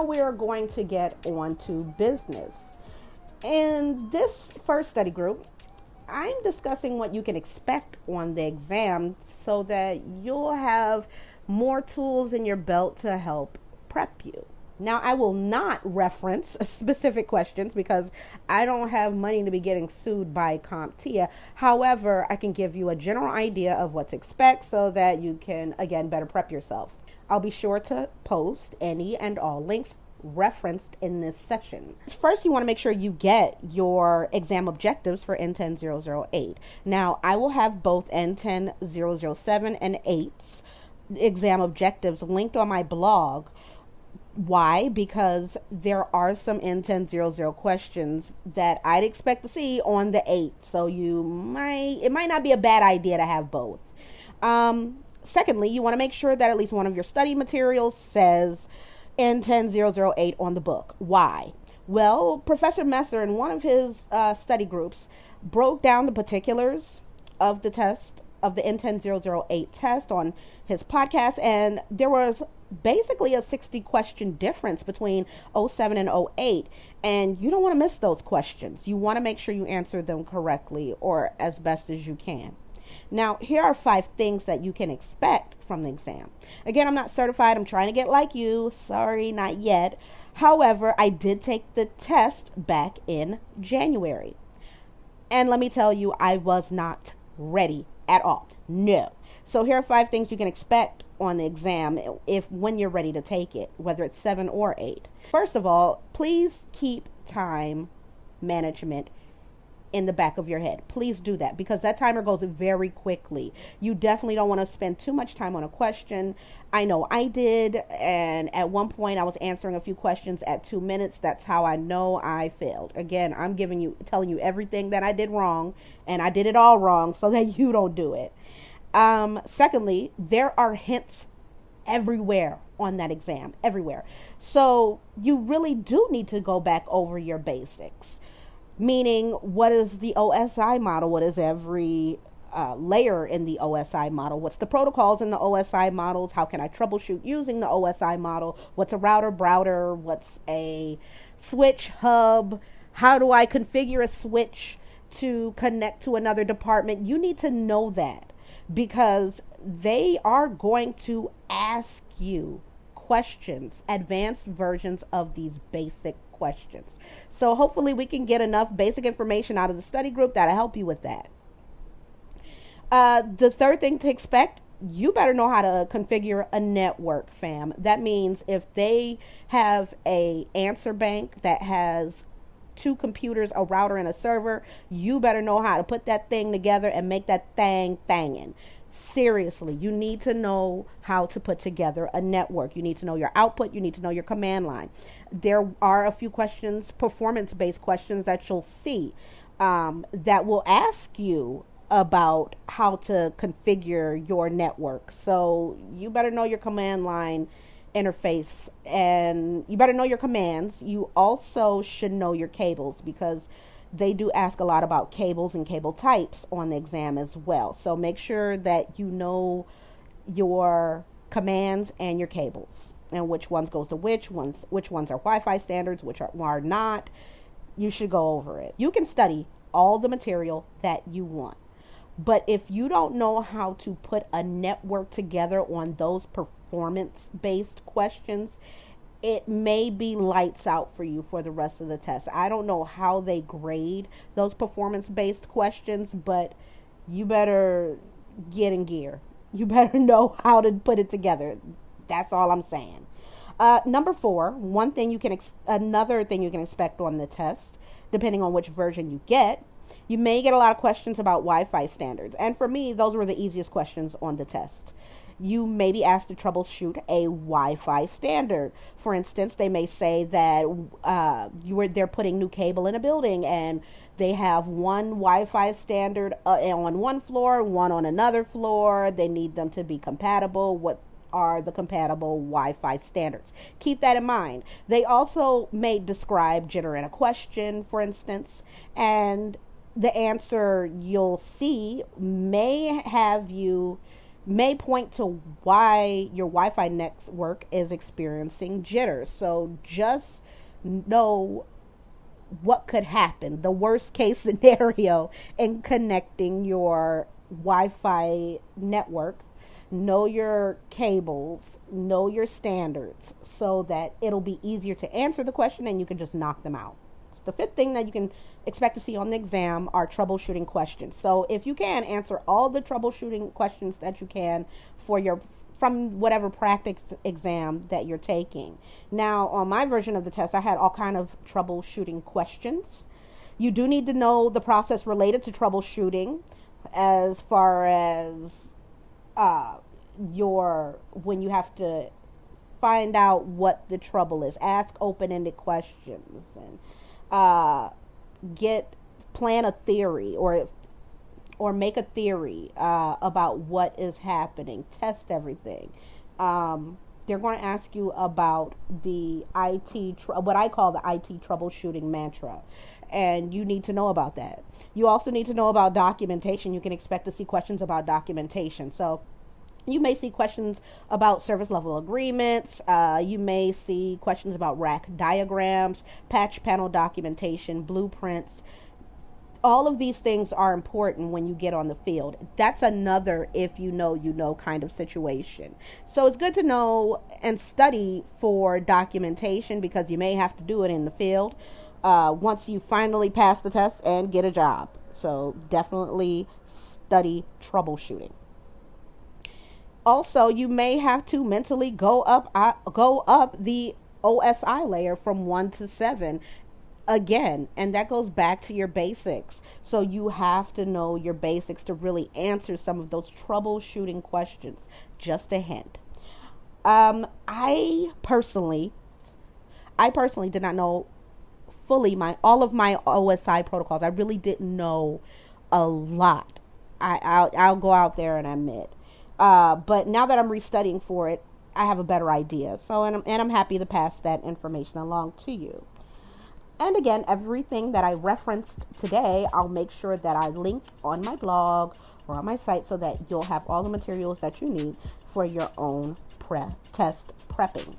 we are going to get on to business. In this first study group, I'm discussing what you can expect on the exam so that you'll have more tools in your belt to help prep you. Now, I will not reference specific questions because I don't have money to be getting sued by CompTIA. However, I can give you a general idea of what to expect so that you can, again, better prep yourself. I'll be sure to post any and all links referenced in this session. First, you want to make sure you get your exam objectives for N10-008. Now, I will have both N10-007 and 8's exam objectives linked on my blog. Why? Because there are some N10-00 questions that I'd expect to see on the 8. So it might not be a bad idea to have both. Secondly, you want to make sure that at least one of your study materials says N10-008 on the book. Why? Well, Professor Messer in one of his study groups broke down the particulars of the test, of the N10-008 test on his podcast, and there was basically a 60 question difference between 07 and 08, and you don't want to miss those questions. You want to make sure you answer them correctly or as best as you can. Now, here are 5 things that you can expect from the exam. Again, I'm not certified. I'm trying to get like you. Sorry, not yet. However, I did take the test back in January. And let me tell you, I was not ready at all. No. So here are 5 things you can expect on the exam when you're ready to take it, whether it's 7 or 8. First of all, please keep time management in the back of your head. Please do that because that timer goes very quickly. You definitely don't want to spend too much time on a question. I know I did, and at one point I was answering a few questions at 2 minutes. That's how I know I failed. Again, I'm telling you everything that I did wrong, and I did it all wrong so that you don't do it. Secondly, there are hints everywhere on that exam, everywhere. So you really do need to go back over your basics. Meaning, what is the OSI model? What is every layer in the OSI model? What's the protocols in the OSI models? How can I troubleshoot using the OSI model? What's a router? What's a switch hub? How do I configure a switch to connect to another department? You need to know that because they are going to ask you questions, advanced versions of these basic questions. So hopefully we can get enough basic information out of the study group that'll help you with that. The third thing to expect, you better know how to configure a network, fam. That means if they have a answer bank that has 2 computers, a router, and a server, you better know how to put that thing together and make that thing thangin'. Seriously, you need to know how to put together a network. You need to know your output. You need to know your command line. There are a few questions, performance-based questions that you'll see that will ask you about how to configure your network. So you better know your command line interface and you better know your commands. You also should know your cables because they do ask a lot about cables and cable types on the exam as well. So make sure that you know your commands and your cables and which ones goes to which ones are Wi-Fi standards, which are not. You should go over it. You can study all the material that you want. But if you don't know how to put a network together on those performance-based questions, it may be lights out for you for the rest of the test. I don't know how they grade those performance-based questions, but you better get in gear. You better know how to put it together. That's all I'm saying. Number 4, another thing you can expect on the test, depending on which version you get, you may get a lot of questions about Wi-Fi standards. And for me, those were the easiest questions on the test. You may be asked to troubleshoot a Wi-Fi standard. For instance, they may say that they're putting new cable in a building and they have one Wi-Fi standard on one floor, one on another floor. They need them to be compatible. What are the compatible Wi-Fi standards? Keep that in mind. They also may describe jitter in a question, for instance, and the answer you'll see may have you may point to why your Wi-Fi network is experiencing jitters. So just know what could happen, the worst case scenario in connecting your Wi-Fi network. Know your cables, know your standards, so that it'll be easier to answer the question and you can just knock them out. The fifth thing that you can expect to see on the exam are troubleshooting questions. So if you can, answer all the troubleshooting questions that you can for your from whatever practice exam that you're taking. Now, on my version of the test, I had all kind of troubleshooting questions. You do need to know the process related to troubleshooting, as far as your when you have to find out what the trouble is. Ask open-ended questions and get plan a theory or make a theory about what is happening. Test everything. They're going to ask you about the what I call the IT troubleshooting mantra, and you need to know about that. You also need to know about documentation. You can expect to see questions about documentation. So you may see questions about service level agreements. You may see questions about rack diagrams, patch panel documentation, blueprints. All of these things are important when you get on the field. That's another if you know kind of situation. So it's good to know and study for documentation, because you may have to do it in the field once you finally pass the test and get a job. So definitely study troubleshooting. Also, you may have to mentally go up the OSI layer from 1 to 7 again, and that goes back to your basics. So you have to know your basics to really answer some of those troubleshooting questions. Just a hint. I personally did not know fully all of my OSI protocols. I really didn't know a lot. I'll go out there and admit. But now that I'm restudying for it, I have a better idea. So, and I'm happy to pass that information along to you. And again, everything that I referenced today, I'll make sure that I link on my blog or on my site, so that you'll have all the materials that you need for your own test prepping.